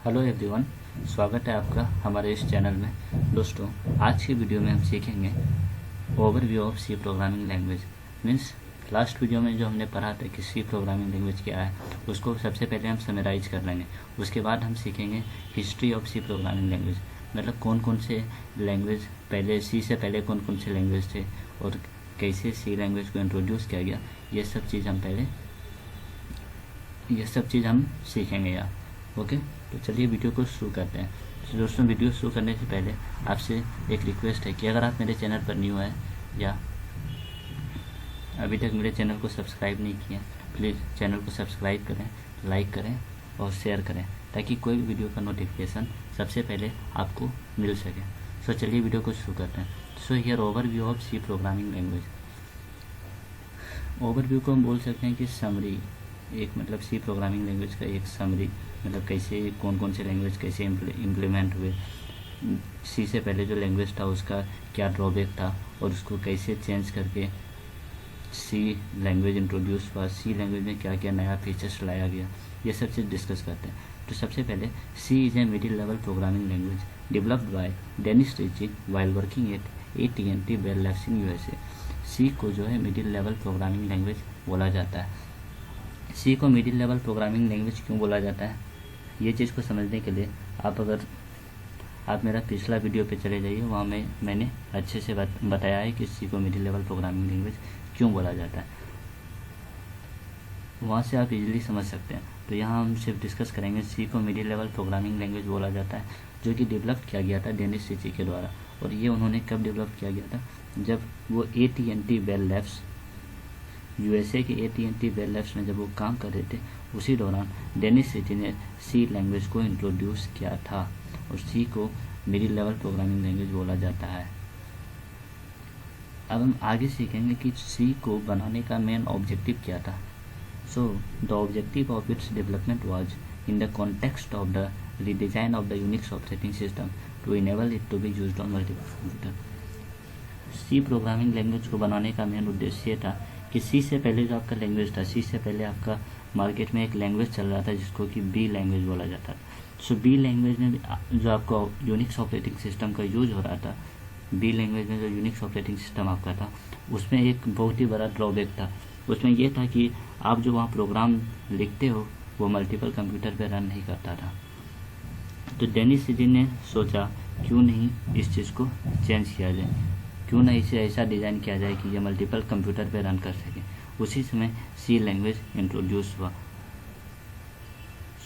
Hello everyone, स्वागत है आपका हमारे इस चैनल में। दोस्तों, आज की वीडियो में हम सीखेंगे overview of C programming language. Means last video में जो हमने पढ़ा था कि सी प्रोग्रामिंग लैंग्वेज क्या है, उसको सबसे पहले हम समराइज कर लेंगे। उसके बाद हम सीखेंगे history of C programming language, मतलब कौन कौन से लैंग्वेज पहले, सी से पहले कौन कौन से लैंग्वेज थे और कैसे सी लैंग्वेज को इंट्रोड्यूस किया गया। ये सब चीज़ हम सीखेंगे यार। ओके, तो चलिए वीडियो को शुरू करते हैं। तो दोस्तों, वीडियो शुरू करने से पहले आपसे एक रिक्वेस्ट है कि अगर आप मेरे चैनल पर न्यू है या अभी तक मेरे चैनल को सब्सक्राइब नहीं किया, प्लीज़ चैनल को सब्सक्राइब करें, लाइक करें और शेयर करें, ताकि कोई भी वीडियो का नोटिफिकेशन सबसे पहले आपको मिल सके। सो चलिए वीडियो को शुरू करते हैं। So here overview of C programming language. Overview को हम बोल सकते हैं कि समरी, एक मतलब सी प्रोग्रामिंग लैंग्वेज का एक समरी, मतलब कैसे कौन कौन से लैंग्वेज कैसे इम्प्लीमेंट हुए, सी से पहले जो लैंग्वेज था उसका क्या ड्रॉबैक था और उसको कैसे चेंज करके सी लैंग्वेज इंट्रोड्यूस हुआ, सी लैंग्वेज में क्या क्या नया फीचर्स लाया गया, ये सब चीज़ डिस्कस करते हैं। तो सबसे पहले C is a middle level programming language developed by Dennis Ritchie while working at AT&T Bell Labs in USA। C को जो है मिडिल लेवल प्रोग्रामिंग लैंग्वेज बोला जाता है। सी को मिडिल लेवल प्रोग्रामिंग लैंग्वेज क्यों बोला जाता है, ये चीज़ को समझने के लिए आप मेरा पिछला वीडियो पे चले जाइए, वहाँ मैंने अच्छे से बताया है कि सी को मिडिल लेवल प्रोग्रामिंग लैंग्वेज क्यों बोला जाता है। वहाँ से आप इजीली समझ सकते हैं। तो यहाँ हम सिर्फ डिस्कस करेंगे सी को मिडिल लेवल प्रोग्रामिंग लैंग्वेज बोला जाता है, जो कि डेवलप किया गया था डेनिस रिची के द्वारा। और ये उन्होंने कब डेवलप किया गया था, जब वो AT&T बेल लैब्स, USA के AT&T बेल लैब्स में जब वो काम कर रहे थे, उसी दौरान डेनिस रिची ने सी लैंग्वेज को इंट्रोड्यूस किया था और सी को मिडिल लेवल प्रोग्रामिंग लैंग्वेज बोला जाता है। अब हम आगे सीखेंगे कि सी को बनाने का मेन ऑब्जेक्टिव क्या था। So the objective of its development was in the context of the redesign of the Unix operating system to enable it to be used on multiple computer. C programming language को बनाने का main उद्देश्य था कि सी से पहले जो आपका लैंग्वेज था, सी से पहले आपका मार्केट में एक लैंग्वेज चल रहा था जिसको कि बी लैंग्वेज बोला जाता था। सो बी लैंग्वेज में जो आपका यूनिक्स ऑपरेटिंग सिस्टम का यूज हो रहा था, बी लैंग्वेज में जो यूनिक्स ऑपरेटिंग सिस्टम आपका था, उसमें एक बहुत ही बड़ा ड्रॉबैक था। उसमें यह था कि आप जो वहाँ प्रोग्राम लिखते हो वो मल्टीपल कंप्यूटर पर रन नहीं करता था। तो डेनिस रिची ने सोचा क्यों नहीं इस चीज़ को चेंज किया जाए, क्यों ना इसे ऐसा डिज़ाइन किया जाए कि ये मल्टीपल कंप्यूटर पे रन कर सके। उसी समय सी लैंग्वेज इंट्रोड्यूस हुआ।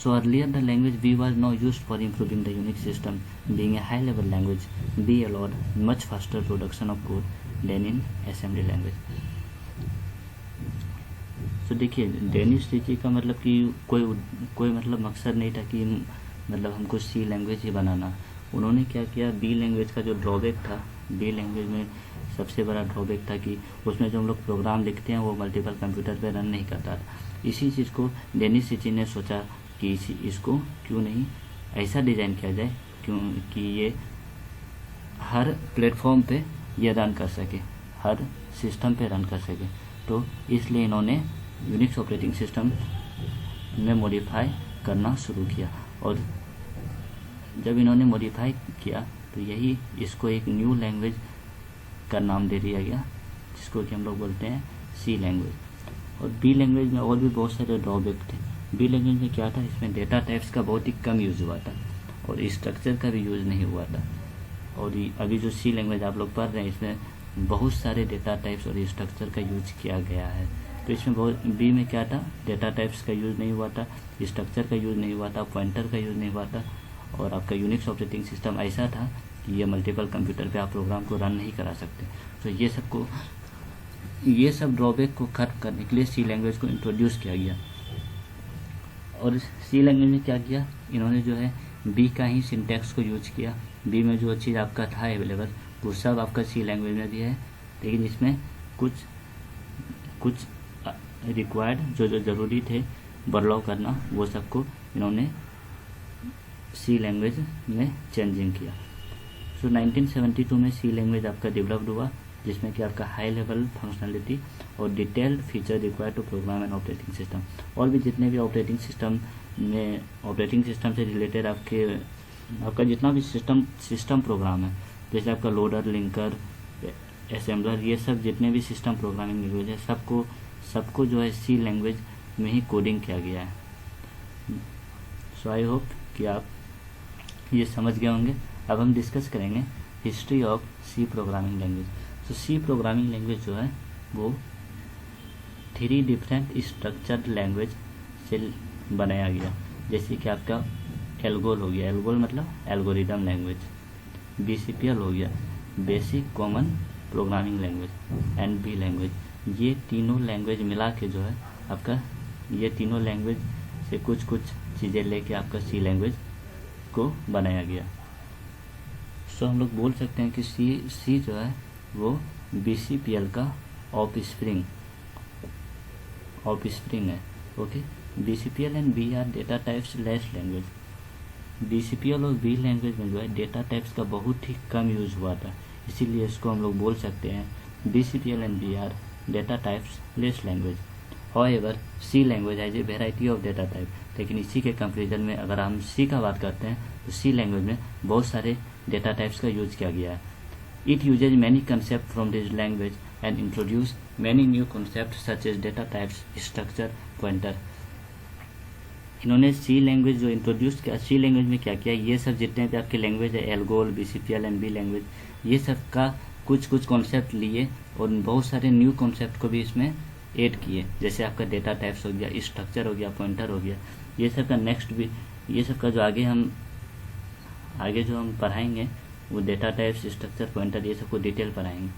So earlier the language B was now used for improving the Unix system, being a high level language, B allowed much faster production of code than in assembly language. तो देखिए, Dennis Ritchie का मतलब कि कोई मतलब मकसद नहीं था कि मतलब हमको सी लैंग्वेज ही बनाना। उन्होंने क्या किया, बी लैंग्वेज का जो ड्रॉबैक था, बी लैंग्वेज में सबसे बड़ा ड्रॉबैक था कि उसमें जो हम लोग प्रोग्राम लिखते हैं वो मल्टीपल कंप्यूटर पे रन नहीं करता था। इसी चीज़ को डेनिस रिची ने सोचा कि इसको क्यों नहीं ऐसा डिज़ाइन किया जाए कि ये हर प्लेटफॉर्म पे ये रन कर सके, हर सिस्टम पे रन कर सके। तो इसलिए इन्होंने यूनिक्स ऑपरेटिंग सिस्टम में मॉडिफाई करना शुरू किया। और जब इन्होंने मॉडिफाई किया तो यही इसको एक न्यू लैंग्वेज का नाम दे दिया गया, जिसको कि हम लोग बोलते हैं सी लैंग्वेज। और बी लैंग्वेज में और भी बहुत सारे ड्रॉबैक थे। बी लैंग्वेज में क्या था, इसमें डेटा टाइप्स का बहुत ही कम यूज़ हुआ था और स्ट्रक्चर का भी यूज़ नहीं हुआ था। और अभी जो सी लैंग्वेज आप लोग पढ़ रहे हैं, इसमें बहुत सारे डेटा टाइप्स और स्ट्रक्चर का यूज किया गया है। तो इसमें बी में क्या था, डेटा टाइप्स का यूज़ नहीं हुआ था, स्ट्रक्चर का यूज़ नहीं हुआ था, पॉइंटर का यूज़ नहीं हुआ था, और आपका यूनिक्स ऑपरेटिंग सिस्टम ऐसा था कि ये मल्टीपल कंप्यूटर पे आप प्रोग्राम को रन नहीं करा सकते। तो ये सब ड्रॉबैक को खत्म करने के लिए सी लैंग्वेज को इंट्रोड्यूस किया गया। और सी लैंग्वेज में क्या किया, इन्होंने जो है बी का ही सिंटैक्स को यूज किया। बी में जो चीज़ आपका था अवेलेबल वो सब आपका सी लैंग्वेज में भी है, लेकिन इसमें कुछ रिक्वायर्ड जो ज़रूरी थे बदलाव करना, वो सबको इन्होंने सी लैंग्वेज में चेंजिंग किया। सो 1972 में सी लैंग्वेज आपका डेवलप्ड हुआ, जिसमें कि आपका हाई लेवल फंक्शनलिटी और detailed feature required to program and operating system, और भी जितने भी ऑपरेटिंग सिस्टम में ऑपरेटिंग सिस्टम से रिलेटेड आपका जितना भी सिस्टम प्रोग्राम है, जैसे आपका लोडर, लिंकर, असेंबलर, ये सब जितने भी सिस्टम प्रोग्रामिंग लैंग्वेज है सबको जो है सी लैंग्वेज में ही कोडिंग किया गया है। सो आई होप कि आप ये समझ गए होंगे। अब हम डिस्कस करेंगे history of C programming language. तो सी प्रोग्रामिंग लैंग्वेज जो है वो 3 डिफरेंट स्ट्रक्चर्ड लैंग्वेज से बनाया गया। जैसे कि आपका एल्गोल हो गया, एल्गोल मतलब एल्गोरिदम लैंग्वेज, BCPL हो गया, basic common programming language, and B language. ये तीनों लैंग्वेज मिला के जो है आपका, ये तीनों लैंग्वेज से कुछ चीज़ें लेके आपका सी लैंग्वेज को बनाया गया। सो हम लोग बोल सकते हैं कि सी जो है वो BCPL का ऑफ स्प्रिंग है। Okay, BCPL and B are data types less language. BCPL और बी लैंग्वेज में जो है डेटा टाइप्स का बहुत ही कम यूज हुआ था, इसीलिए इसको हम लोग बोल सकते हैं BCPL and B are data types less language. However, C language has a variety of data type. लेकिन इसी के कंपेरिजन में अगर हम सी का बात करते हैं तो सी लैंग्वेज में बहुत सारे डेटा टाइप्स का यूज किया गया है। It uses many concept from this language and introduce many new concept such as data types, structure, pointer. इन्होंने सी लैंग्वेज जो इंट्रोड्यूस किया, सी लैंग्वेज में क्या किया, ये सब जितने भी आपके लैंग्वेज है, Algol, BCPL and B language, ये सब का कुछ कॉन्सेप्ट लिए और बहुत सारे न्यू कॉन्सेप्ट को भी इसमें ऐड किए। जैसे आपका डेटा टाइप्स हो गया, स्ट्रक्चर हो गया, पॉइंटर हो गया, ये सब का नेक्स्ट भी, ये सब का जो आगे जो हम पढ़ाएंगे वो डेटा टाइप्स, स्ट्रक्चर, पॉइंटर, ये सबको डिटेल पढ़ाएंगे।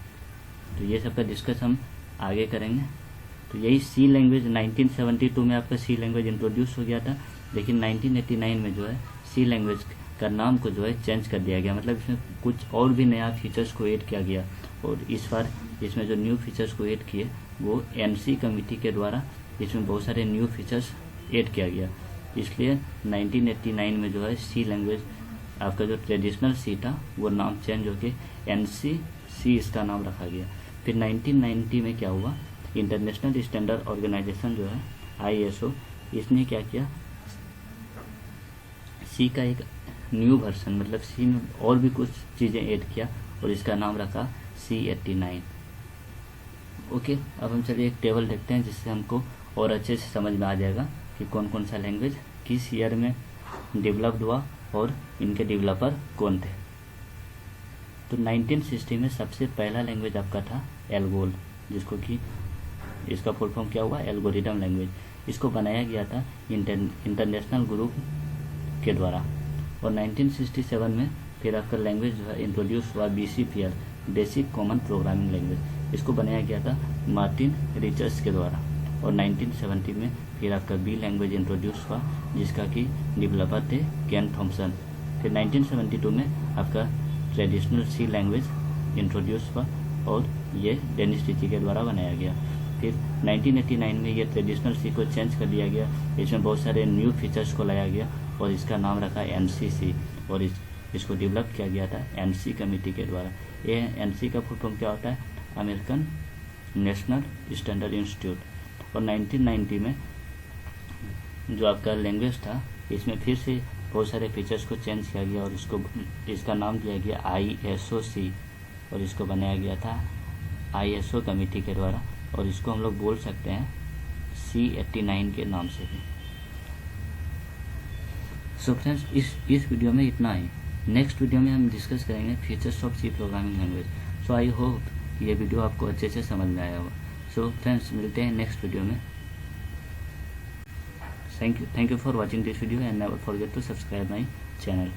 तो ये सब का डिस्कस हम आगे करेंगे। तो यही सी लैंग्वेज 1972 में आपका सी लैंग्वेज इंट्रोड्यूस हो गया था, लेकिन 1989 में जो है सी लैंग्वेज का नाम को जो है चेंज कर दिया गया। मतलब इसमें कुछ और भी नया फीचर्स को ऐड किया गया, और इस बार इसमें जो न्यू फीचर्स को ऐड किए वो NC कमेटी के द्वारा इसमें बहुत सारे न्यू फीचर्स ऐड किया गया। इसलिए 1989 में जो है सी लैंग्वेज, आपका जो ट्रेडिशनल सी था वो नाम चेंज होके NC इसका नाम रखा गया। फिर 1990 में क्या हुआ, इंटरनेशनल स्टैंडर्ड ऑर्गेनाइजेशन जो है ISO, इसने क्या किया, सी का एक न्यू वर्जन, मतलब सी में और भी कुछ चीज़ें ऐड किया और इसका नाम रखा C89। ओके, अब हम चलिए एक टेबल देखते हैं जिससे हमको और अच्छे से समझ में आ जाएगा कि कौन कौन सा लैंग्वेज किस ईयर में डेवलप्ड हुआ और इनके डेवलपर कौन थे। तो 1960 में सबसे पहला लैंग्वेज आपका था एल्गोल, जिसको कि इसका फुल फॉर्म क्या हुआ, एल्गोरिदम लैंग्वेज। इसको बनाया गया था इंटरनेशनल ग्रुप के द्वारा। और 1967 में फिर आपका लैंग्वेज जो है इंट्रोड्यूस हुआ BCPL, basic common programming language. इसको बनाया गया था मार्टिन रिचर्स के द्वारा। और 1970 में फिर आपका बी लैंग्वेज इंट्रोड्यूस हुआ, जिसका कि डेवलपर थे केन थॉम्सन। फिर 1972 में आपका ट्रेडिशनल सी लैंग्वेज इंट्रोड्यूस हुआ और ये डेनिस टिची के द्वारा बनाया गया। फिर 1989 में ये ट्रेडिशनल सी को चेंज कर दिया गया, इसमें बहुत सारे न्यू फीचर्स को लाया गया और इसका नाम रखा NCC, और इसको डेवलप किया गया था NC कमेटी के द्वारा। ये NC का फुल फॉर्म क्या होता है, अमेरिकन नेशनल स्टैंडर्ड इंस्टीट्यूट। और 1990 में जो आपका लैंग्वेज था, इसमें फिर से बहुत सारे फीचर्स को चेंज किया गया और इसका नाम दिया गया ISO-C, और इसको बनाया गया था ISO कमेटी के द्वारा, और इसको हम लोग बोल सकते हैं C89 के नाम से भी। सो फ्रेंड्स, इस वीडियो में इतना ही। नेक्स्ट वीडियो में हम डिस्कस करेंगे features of C programming language. So I hope ये वीडियो आपको अच्छे से समझ में आया होगा। सो फ्रेंड्स, मिलते हैं नेक्स्ट वीडियो में। Thank you for watching this video and never forget to subscribe my channel.